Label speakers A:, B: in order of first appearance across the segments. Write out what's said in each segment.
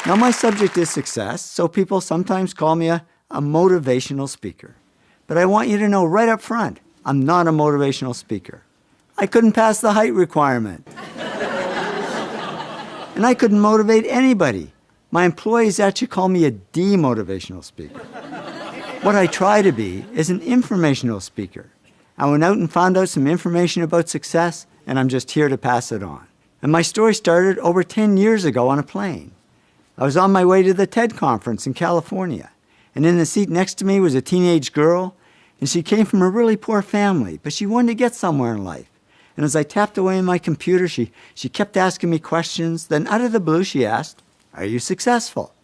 A: Now, my subject is success, so people sometimes call me a motivational speaker. But I want you to know right up front, I'm not a motivational speaker. I couldn't pass the height requirement. And I couldn't motivate anybody. My employees actually call me a demotivational speaker. What I try to be is an informational speaker. I went out and found out some information about success, and I'm just here to pass it on. And my story started over 10 years ago on a plane. I was on my way to the TED conference in California, and in the seat next to me was a teenage girl, and she came from a really poor family, but she wanted to get somewhere in life. And as I tapped away on my computer, she kept asking me questions. Then out of the blue, she asked, "Are you successful?"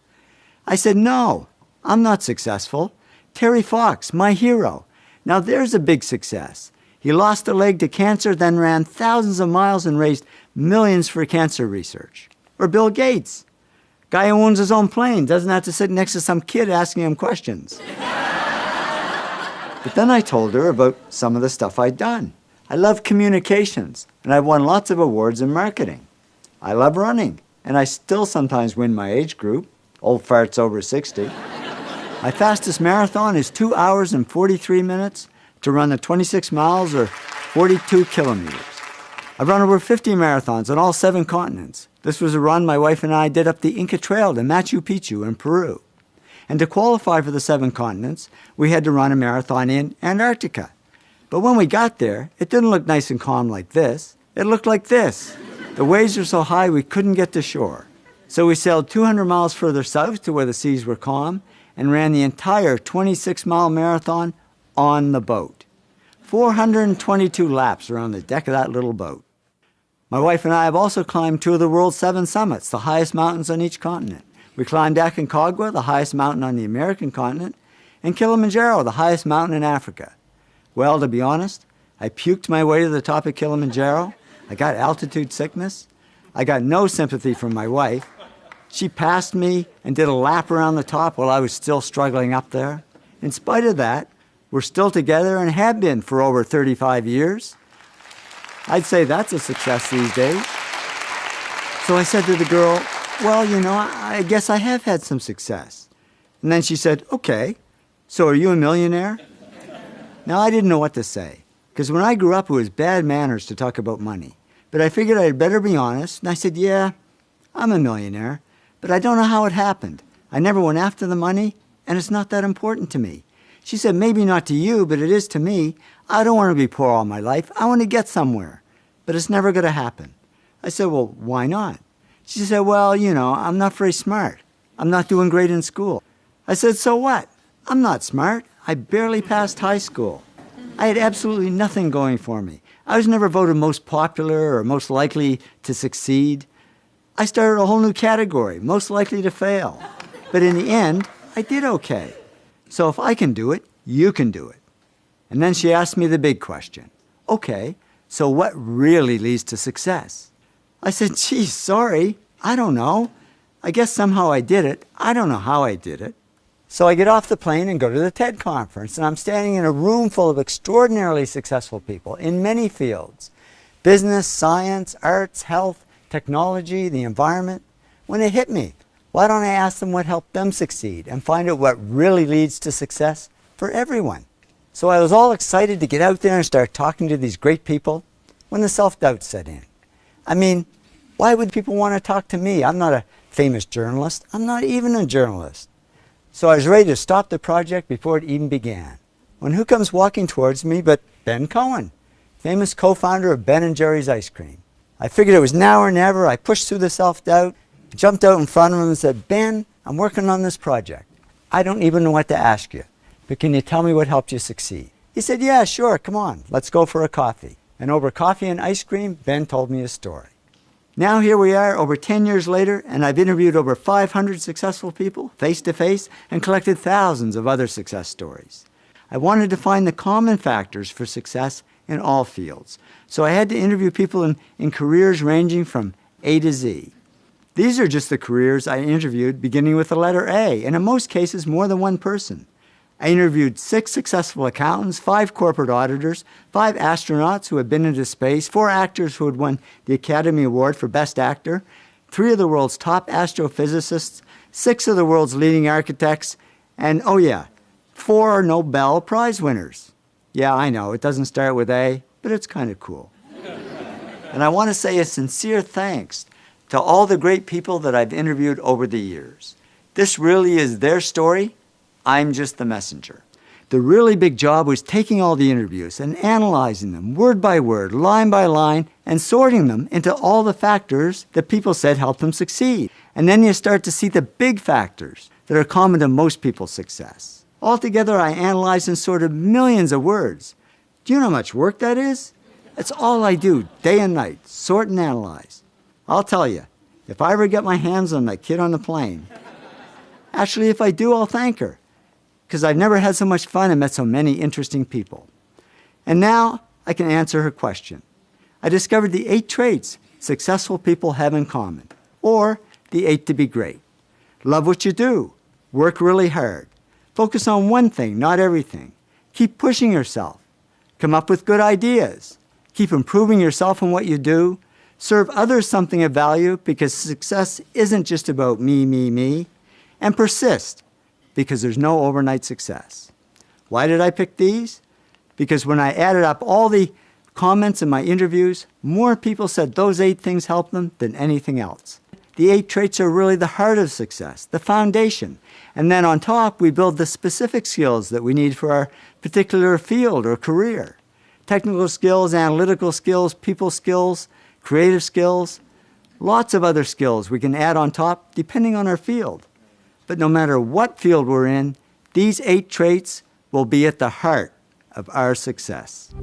A: I said, "No, I'm not successful. Terry Fox, my hero. Now there's a big success. He lost a leg to cancer, then ran thousands of miles and raised millions for cancer research." Or Bill Gates, guy who owns his own plane, doesn't have to sit next to some kid asking him questions. But then I told her about some of the stuff I'd done. I love communications, and I've won lots of awards in marketing. I love running, and I still sometimes win my age group, old farts over 60. My fastest marathon is 2 hours and 43 minutes to run the 26 miles or 42 kilometers. I've run over 50 marathons on all 7 continents. This was a run my wife and I did up the Inca Trail to Machu Picchu in Peru. And to qualify for the 7 continents, we had to run a marathon in Antarctica. But when we got there, it didn't look nice and calm like this. It looked like this. The waves were so high we couldn't get to shore. So we sailed 200 miles further south to where the seas were calm and ran the entire 26-mile marathon on the boat. 422 laps around the deck of that little boat. My wife and I have also climbed 2 of the world's 7 summits, the highest mountains on each continent. We climbed Aconcagua, the highest mountain on the American continent, and Kilimanjaro, the highest mountain in Africa. Well, to be honest, I puked my way to the top of Kilimanjaro. I got altitude sickness. I got no sympathy from my wife. She passed me and did a lap around the top while I was still struggling up there. In spite of that, we're still together and have been for over 35 years. I'd say that's a success these days. So I said to the girl, "Well, you know, I guess I have had some success." And then she said, "Okay, so are you a millionaire?" Now, I didn't know what to say, because when I grew up, it was bad manners to talk about money. But I figured I'd better be honest, and I said, "Yeah, I'm a millionaire, but I don't know how it happened. I never went after the money, and it's not that important to me." She said, "Maybe not to you, but it is to me. I don't want to be poor all my life. I want to get somewhere, but it's never going to happen." I said, "Well, why not?" She said, "Well, you know, I'm not very smart. I'm not doing great in school." I said, "So what? I'm not smart. I barely passed high school. I had absolutely nothing going for me. I was never voted most popular or most likely to succeed. I started a whole new category, most likely to fail. But in the end, I did okay. So if I can do it, you can do it." And then she asked me the big question. "Okay, so what really leads to success?" I said, "Gee, sorry, I don't know. I guess somehow I did it. I don't know how I did it." So I get off the plane and go to the TED conference, and I'm standing in a room full of extraordinarily successful people in many fields: business, science, arts, health, technology, the environment. When it hit me, why don't I ask them what helped them succeed and find out what really leads to success for everyone? So I was all excited to get out there and start talking to these great people when the self-doubt set in. I mean, why would people want to talk to me? I'm not a famous journalist. I'm not even a journalist. So I was ready to stop the project before it even began. When who comes walking towards me but Ben Cohen, famous co-founder of Ben & Jerry's Ice Cream. I figured it was now or never. I pushed through the self-doubt, jumped out in front of him and said, "Ben, I'm working on this project. I don't even know what to ask you, but can you tell me what helped you succeed?" He said, "Yeah, sure, come on, let's go for a coffee." And over coffee and ice cream, Ben told me his story. Now here we are over 10 years later, and I've interviewed over 500 successful people face-to-face and collected thousands of other success stories. I wanted to find the common factors for success in all fields. So I had to interview people in careers ranging from A to Z. These are just the careers I interviewed beginning with the letter A, and in most cases more than one person. I interviewed 6 successful accountants, 5 corporate auditors, 5 astronauts who had been into space, 4 actors who had won the Academy Award for Best Actor, 3 of the world's top astrophysicists, 6 of the world's leading architects, and oh yeah, 4 Nobel Prize winners. Yeah, I know, it doesn't start with A, but it's kind of cool. And I want to say a sincere thanks to all the great people that I've interviewed over the years. This really is their story. I'm just the messenger. The really big job was taking all the interviews and analyzing them word by word, line by line, and sorting them into all the factors that people said helped them succeed. And then you start to see the big factors that are common to most people's success. Altogether, I analyzed and sorted millions of words. Do you know how much work that is? It's all I do, day and night, sort and analyze. I'll tell you, if I ever get my hands on that kid on the plane, actually, if I do, I'll thank her, because I've never had so much fun and met so many interesting people. And now I can answer her question. I discovered the 8 traits successful people have in common, or the 8 to be great. Love what you do. Work really hard. Focus on one thing, not everything. Keep pushing yourself. Come up with good ideas. Keep improving yourself in what you do. Serve others something of value, because success isn't just about me, me, me. And persist, because there's no overnight success. Why did I pick these? Because when I added up all the comments in my interviews, more people said those 8 things helped them than anything else. The 8 traits are really the heart of success, the foundation. And then on top, we build the specific skills that we need for our particular field or career. Technical skills, analytical skills, people skills, creative skills, lots of other skills we can add on top depending on our field. But no matter what field we're in, these 8 traits will be at the heart of our success.